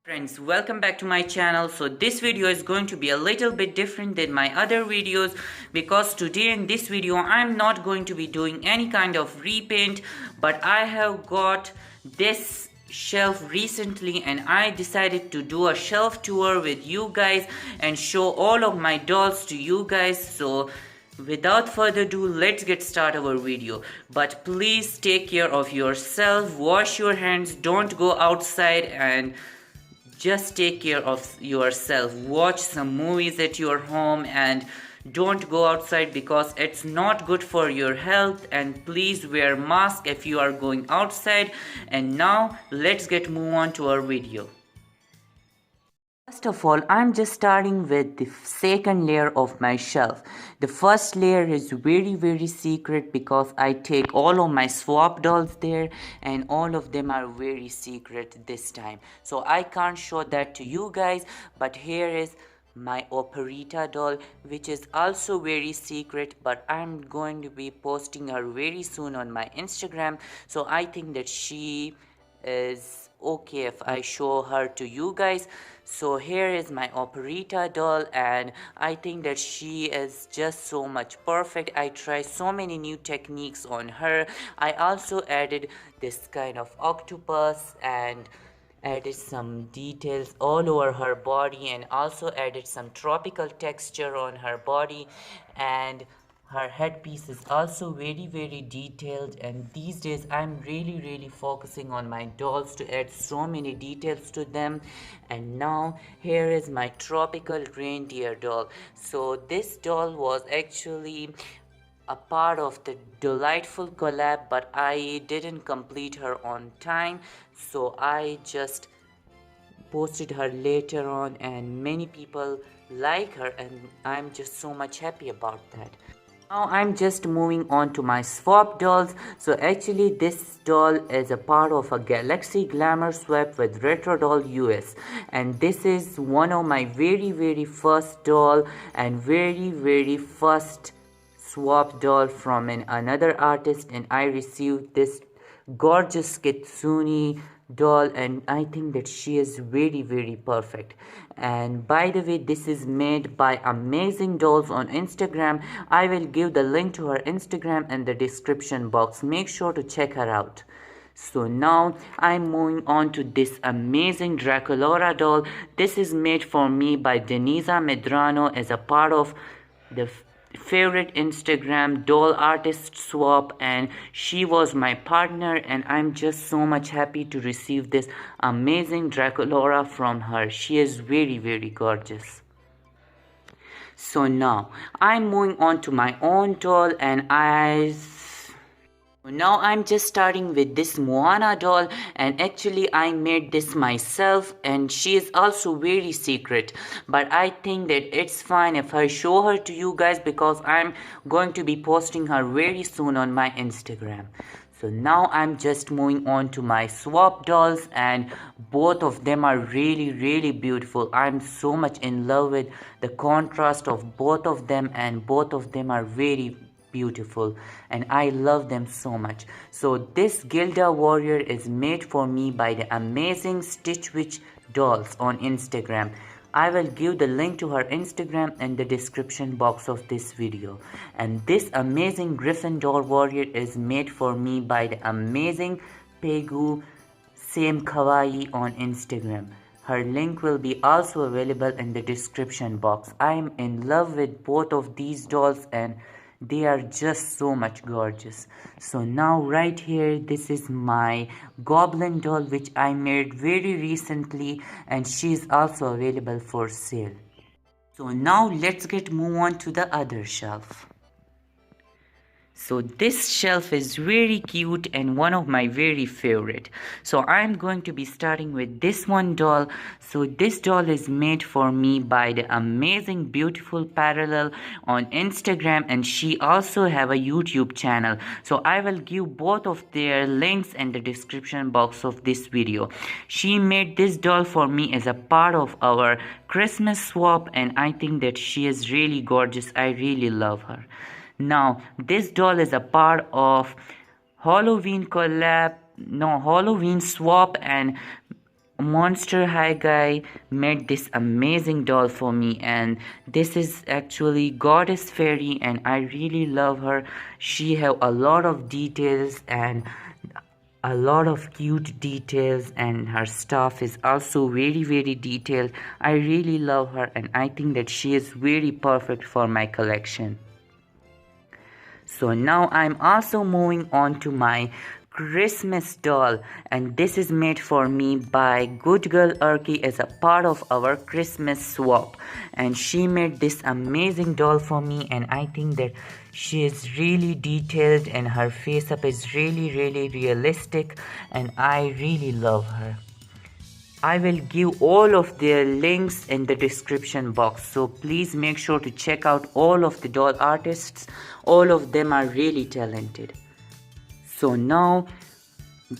Friends, welcome back to my channel. So this video is going to be a little bit different than my other videos because today in this video I'm not going to be doing any kind of repaint, but I have got this shelf recently and I decided to do a shelf tour with you guys and show all of my dolls to you guys. So without further ado, let's get started our video. But please take care of yourself, wash your hands, don't go outside, and just take care of yourself. Watch some movies at your home and don't go outside because it's not good for your health, and please wear mask if you are going outside. And now let's move on to our video. First of all, I'm just starting with the second layer of my shelf. The first layer is very secret because I take all of my swap dolls there and all of them are very secret this time. So I can't show that to you guys, but here is my operita doll, which is also very secret, but I'm going to be posting her very soon on my Instagram. So I think that she is okay if I show her to you guys. So here is my operita doll and I think that she is just so much perfect. I try so many new techniques on her. I also added this kind of octopus and added some details all over her body and also added some tropical texture on her body, and her headpiece is also very detailed. And these days I'm really focusing on my dolls to add so many details to them. And now here is my tropical reindeer doll. So this doll was actually a part of the delightful collab, but I didn't complete her on time, so I just posted her later on and many people like her and I'm just so much happy about that. Now I'm just moving on to my swap dolls. So actually this doll is a part of a Galaxy Glamour swap with Retro Doll US, and this is one of my very first doll and very first swap doll from another artist, and I received this gorgeous Kitsune doll and I think that she is very perfect. And by the way, this is made by Amayzingdolls on Instagram. I will give the link to her Instagram in the description box. Make sure to check her out. So now I'm moving on to this amazing Draculaura doll. This is made for me by Denisa Medrano as a part of the favorite Instagram doll artist swap, and she was my partner and I'm just so much happy to receive this amazing Draculaura from her. She is very gorgeous. So now I'm moving on to my own doll and now I'm just starting with this Moana doll, and actually I made this myself and she is also very secret, but I think that it's fine if I show her to you guys because I'm going to be posting her very soon on my Instagram. So now I'm just moving on to my swap dolls and both of them are really beautiful. I'm so much in love with the contrast of both of them and both of them are very beautiful and I love them so much. So this Gilda warrior is made for me by the amazing Stitchwitch dolls on Instagram. I will give the link to her Instagram in the description box of this video. And this amazing Gryffindor warrior is made for me by the amazing Pegu Samekawaii on Instagram. Her link will be also available in the description box. I am in love with both of these dolls and they are just so much gorgeous. So now right here, this is my goblin doll which I made very recently and she is also available for sale. So now let's move on to the other shelf. So this shelf is very cute and one of my very favorite. So I'm going to be starting with this one doll. So this doll is made for me by the amazing beautiful Parallel on Instagram, and she also have a YouTube channel. So I will give both of their links in the description box of this video. She made this doll for me as a part of our Christmas swap and I think that she is really gorgeous. I really love her. Now this doll is a part of Halloween swap, and Monsterhighguy made this amazing doll for me, and this is actually goddess fairy and I really love her. She have a lot of details and a lot of cute details, and her stuff is also very detailed. I really love her and I think that she is very perfect for my collection. So now I'm also moving on to my Christmas doll, and this is made for me by goodgirlarcee as a part of our Christmas swap, and she made this amazing doll for me and I think that she is really detailed and her face up is really realistic and I really love her. I will give all of their links in the description box, so please make sure to check out all of the doll artists. All of them are really talented. So now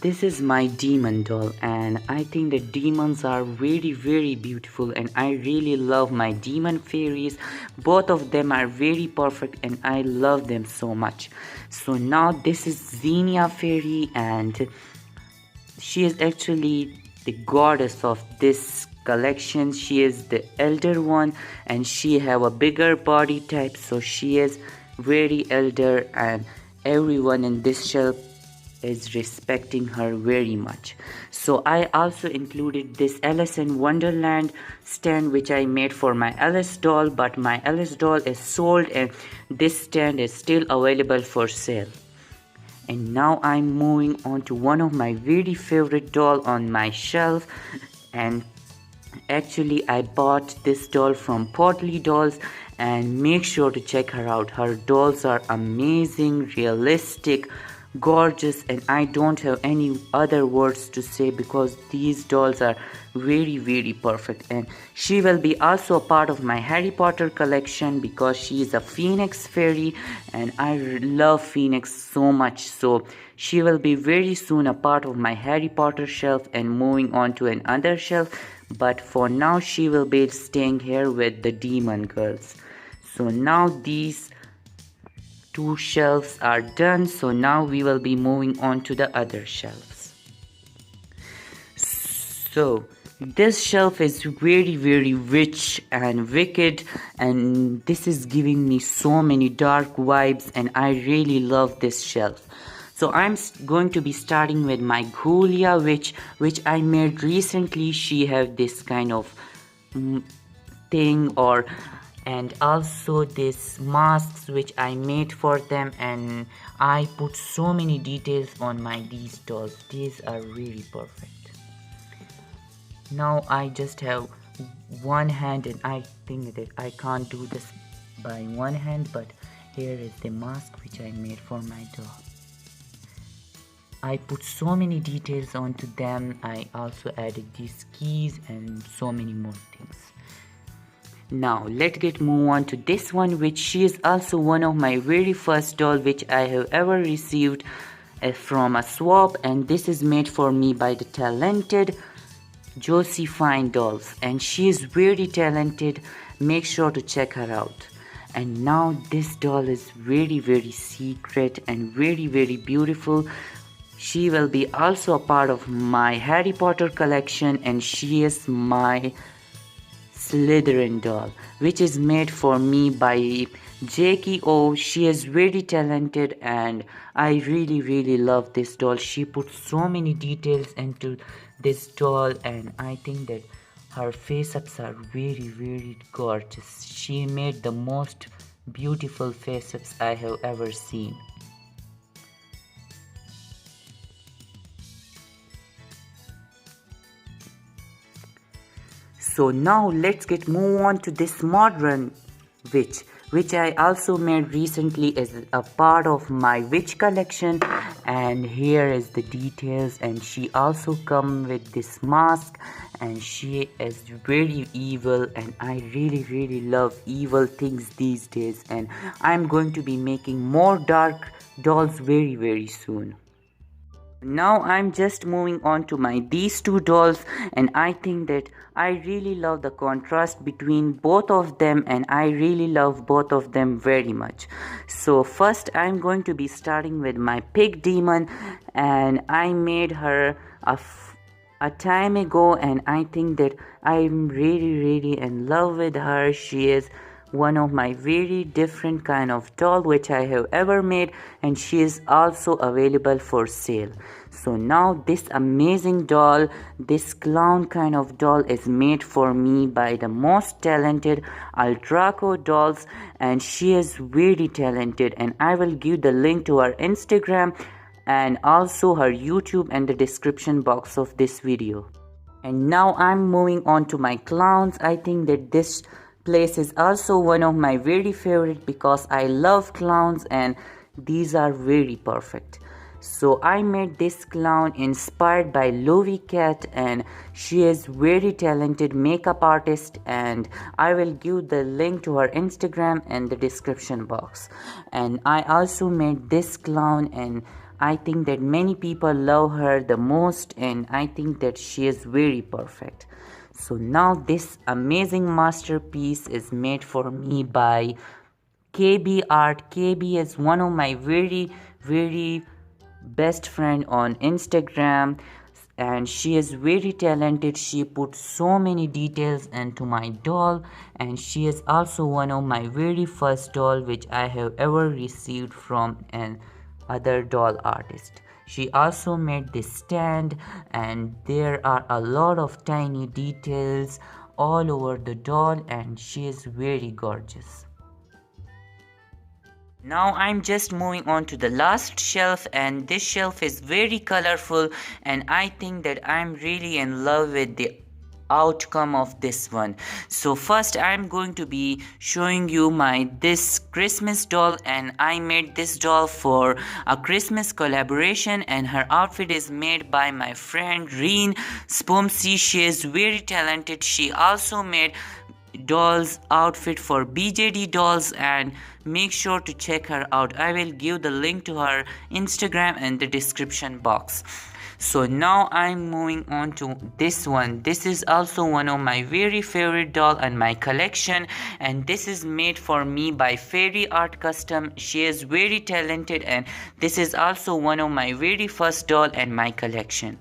this is my demon doll and I think the demons are very beautiful and I really love my demon fairies. Both of them are very perfect and I love them so much. So now this is Xenia fairy and she is actually the goddess of this collection. She is the elder one and she have a bigger body type, so she is very elder and everyone in this shelf is respecting her very much. So I also included this Alice in Wonderland stand which I made for my Alice doll, but my Alice doll is sold and this stand is still available for sale. And now I'm moving on to one of my very favorite doll on my shelf, and actually I bought this doll from podlydolls and make sure to check her out. Her dolls are amazing, realistic, gorgeous, and I don't have any other words to say because these dolls are very perfect. And she will be also a part of my Harry Potter collection because she is a phoenix fairy and I love phoenix so much, so she will be very soon a part of my Harry Potter shelf and moving on to another shelf, but for now she will be staying here with the demon girls. So now these two shelves are done, so now we will be moving on to the other shelves. So this shelf is very rich and wicked and this is giving me so many dark vibes and I really love this shelf. So I'm going to be starting with my Ghoulia which I made recently. She have this kind of thing and also this masks which I made for them, and I put so many details on these dolls. These are really perfect. Now I just have one hand and I think that I can't do this by one hand, but here is the mask which I made for my doll. I put so many details onto them. I also added these keys and so many more things. Now let's move on to this one, which she is also one of my very first doll which I have ever received from a swap, and this is made for me by the talented josidolls and she is very talented. Make sure to check her out. And now this doll is very secret and very beautiful. She will be also a part of my Harry Potter collection and she is my Slytherin doll which is made for me by Jackyohhh. She is very talented and I really love this doll. She put so many details into this doll and I think that her face ups are very gorgeous. She made the most beautiful face ups I have ever seen. So now let's move on to this modern witch which I also made recently as a part of my witch collection, and here is the details. And she also come with this mask and she is very evil and I really love evil things these days, and I'm going to be making more dark dolls very soon. Now I'm just moving on to these two dolls, and I think that I really love the contrast between both of them and I really love both of them very much. So first I'm going to be starting with my pig demon, and I made her a time ago, and I think that I'm really in love with her. She is one of my very different kind of doll which I have ever made, and she is also available for sale. So now this amazing doll, this clown kind of doll, is made for me by the most talented Aldrakoo dolls, and she is very talented, and I will give the link to her Instagram and also her YouTube in the description box of this video. And now I'm moving on to my clowns. I think that this place is also one of my very favorite because I love clowns and these are very perfect. So I made this clown inspired by Lovey Cat, and she is very talented makeup artist, and I will give the link to her Instagram in the description box. And I also made this clown, and I think that many people love her the most, and I think that she is very perfect. So now this amazing masterpiece is made for me by KB Art. KB is one of my very best friend on Instagram, and she is very talented. She put so many details into my doll, and she is also one of my very first doll which I have ever received from an other doll artist. She also made this stand, and there are a lot of tiny details all over the doll, and she is very gorgeous. Now I'm just moving on to the last shelf, and this shelf is very colorful, and I think that I'm really in love with the outcome of this one. So first I'm going to be showing you this Christmas doll, and I made this doll for a Christmas collaboration, and her outfit is made by my friend Reen Spoomsy. She is very talented. She also made dolls outfit for BJD dolls, and make sure to check her out. I will give the link to her Instagram in the description box. So now I'm moving on to this one. This is also one of my very favorite doll in my collection, and this is made for me by Fairyartcustom. She is very talented, and this is also one of my very first doll in my collection.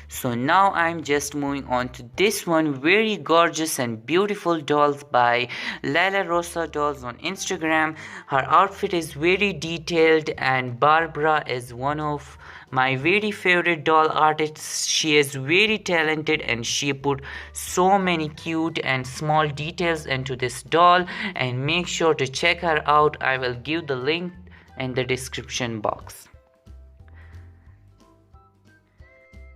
So now I'm just moving on to this one, very gorgeous and beautiful dolls by Lalarossa dolls on Instagram. Her outfit is very detailed, and Barbara is one of my very favorite doll artists. She is very talented, and she put so many cute and small details into this doll, and make sure to check her out. I will give the link in the description box.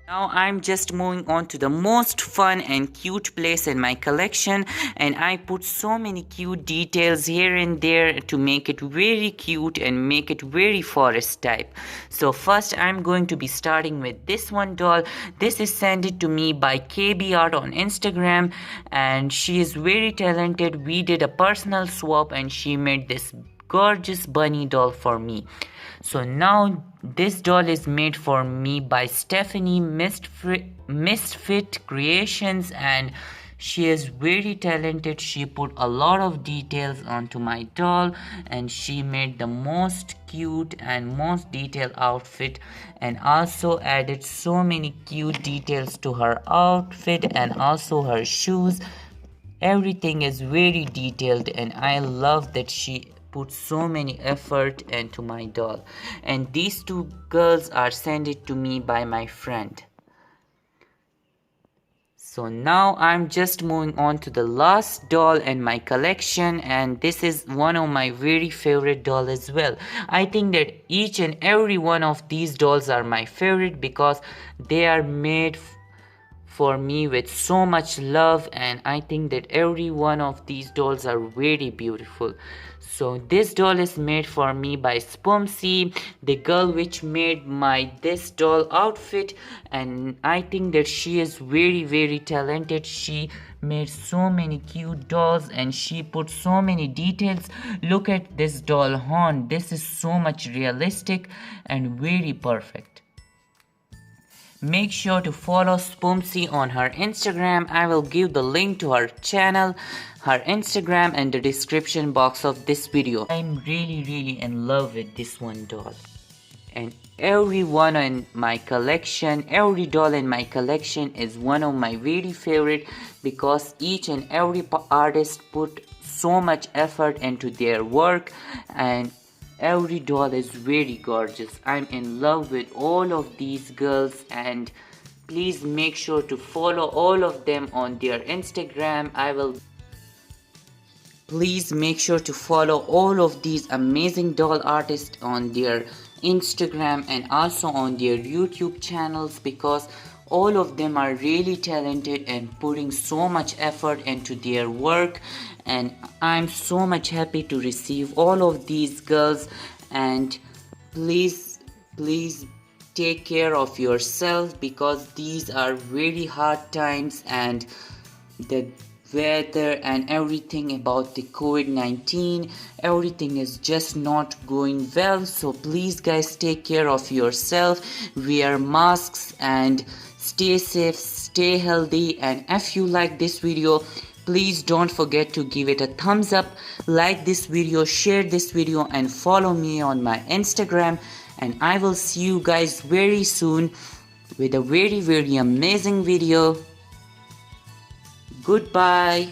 Now I'm just moving on to the most fun and cute place in my collection, and I put so many cute details here and there to make it very cute and make it very forest type. So first I'm going to be starting with this one doll. This is sent to me by KB Art on Instagram, and she is very talented. We did a personal swap, and she made this gorgeous bunny doll for me. So now this doll is made for me by Stephanie Misfit Creations, and she is very talented. She put a lot of details onto my doll, and she made the most cute and most detailed outfit, and also added so many cute details to her outfit and also her shoes. Everything is very detailed, and I love that she put so many effort into my doll. And these two girls are sent it to me by my friend. So now I'm just moving on to the last doll in my collection, and this is one of my very favorite dolls as well. I think that each and every one of these dolls are my favorite because they are made for me with so much love, and I think that every one of these dolls are very beautiful. So this doll is made for me by Spoomsy, the girl which made this doll outfit, and I think that she is very talented. She made so many cute dolls, and she put so many details. Look at this doll horn. This is so much realistic and very perfect. Make sure to follow Spoomsy on her Instagram. I will give the link to her channel, her Instagram in the description box of this video. I'm really in love with this one doll. and every one in my collection, every doll in my collection is one of my very favorite, because each and every artist put so much effort into their work, and every doll is very gorgeous. I'm in love with all of these girls, and please make sure to follow all of them on their Instagram. Please make sure to follow all of these amazing doll artists on their Instagram and also on their YouTube channels, because all of them are really talented and putting so much effort into their work, and I'm so much happy to receive all of these girls. And please take care of yourself, because these are very hard times, and the weather and everything about the COVID-19, everything is just not going well. So please guys, take care of yourself, wear masks and stay safe, stay healthy. And if you like this video, please don't forget to give it a thumbs up, like this video, share this video, and follow me on my Instagram. And I will see you guys very soon with a very amazing video. Goodbye.